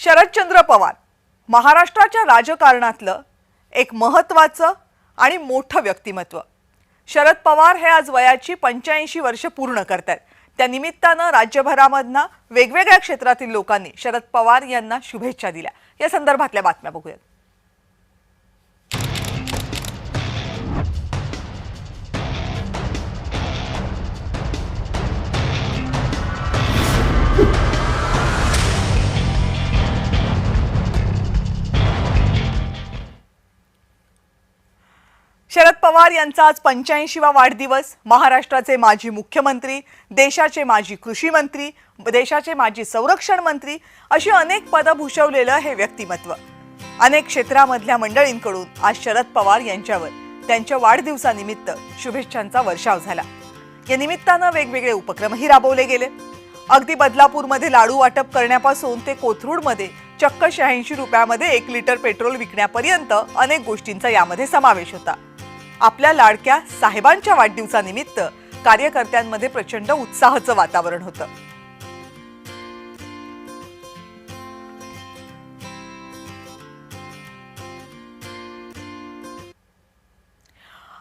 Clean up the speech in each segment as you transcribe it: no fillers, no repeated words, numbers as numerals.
शरदचंद्र पवार महाराष्ट्राच्या राजकारणातलं एक महत्त्वाचं आणि मोठं व्यक्तिमत्व। शरद पवार हे आज वयाची 85 वर्ष पूर्ण करतात। त्या निमित्तानं राज्यभरामधनं वेगवेगळ्या क्षेत्रातील लोकांनी शरद पवार यांना शुभेच्छा दिल्या। या संदर्भातल्या बातम्या बघूया। शरद पवार यांचा आज 85वा वाढदिवस। महाराष्ट्राचे माजी मुख्यमंत्री, देशाचे माजी कृषी मंत्री, देशाचे माजी संरक्षण मंत्री अशी अनेक पदं भूषवलेलं हे व्यक्तिमत्व। अनेक क्षेत्रामधल्या मंडळींकडून आज शरद पवार यांच्यावर त्यांच्या वाढदिवसानिमित्त शुभेच्छांचा वर्षाव झाला। या निमित्तानं वेगवेगळे उपक्रमही राबवले गेले। अगदी बदलापूरमध्ये लाडू वाटप करण्यापासून ते कोथरूडमध्ये चक्क 86 रुपयामध्ये 1 लिटर पेट्रोल विकण्यापर्यंत अनेक गोष्टींचा यामध्ये समावेश होता। आपल्या लाडक्या साहेबांच्या वाढदिवसानिमित्त कार्यकर्त्यांमध्ये प्रचंड उत्साहाचं वातावरण होतं।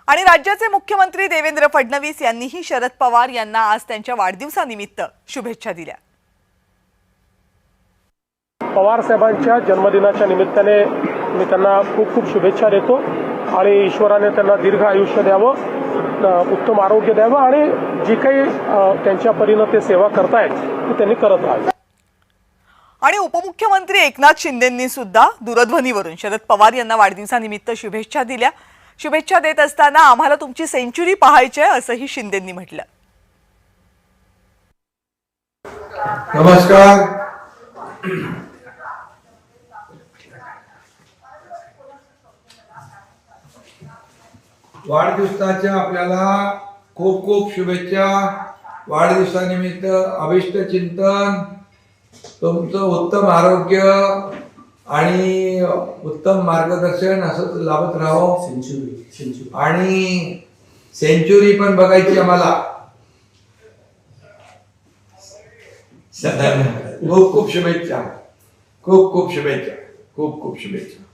आणि राज्याचे मुख्यमंत्री देवेंद्र फडणवीस यांनीही शरद पवार यांना आज त्यांच्या वाढदिवसानिमित्त शुभेच्छा दिल्या। पवार साहेबांच्या जन्मदिनाच्या निमित्ताने मी त्यांना खूप खूप शुभेच्छा देतो आणि ईश्वराने त्यांना दीर्घ आयुष्य द्यावं, उत्तम आरोग्य द्यावं आणि जी काही त्यांच्या परीने ते सेवा करतायत ती त्यांनी करत राहावी। आणि उपमुख्यमंत्री एकनाथ शिंदेंनी सुद्धा दूरध्वनीवरून शरद पवार यांना वाढदिवसानिमित्त शुभेच्छा दिल्या। शुभेच्छा देत असताना आम्हाला तुमची सेंचुरी पाहायची आहे असंही शिंदेंनी म्हटलं। नमस्कार। वाढदिवसाच्या आपल्याला खूप खूप शुभेच्छा। वाढदिवसानिमित्त अभिष्ट चिंतन, तुमचं उत्तम आरोग्य आणि उत्तम मार्गदर्शन असंच लाभत राहो। सेंचुरी आणि सेंचुरी पण बघायची आम्हाला। खूप खूप शुभेच्छा, खूप खूप शुभेच्छा, खूप खूप शुभेच्छा।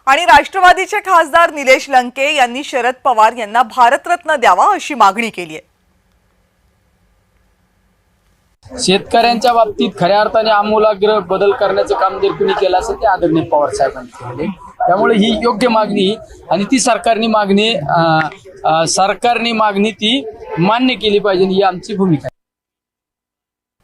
आणि राष्ट्रवादीचे खासदार निलेश लंके यांनी शरद पवार यांना भारतरत्न द्यावा अशी मागणी केली आहे। शेतकऱ्यांच्या बाबतीत खऱ्या अर्थाने आमूलाग्र बदल करण्याचं काम जर कुणी केलं असेल ते आदरणीय पवार साहेबांनी केले। त्यामुळे ही योग्य मागणी आणि ती सरकारनी मागणी ती मान्य केली पाहिजे ही आमची भूमिका आहे।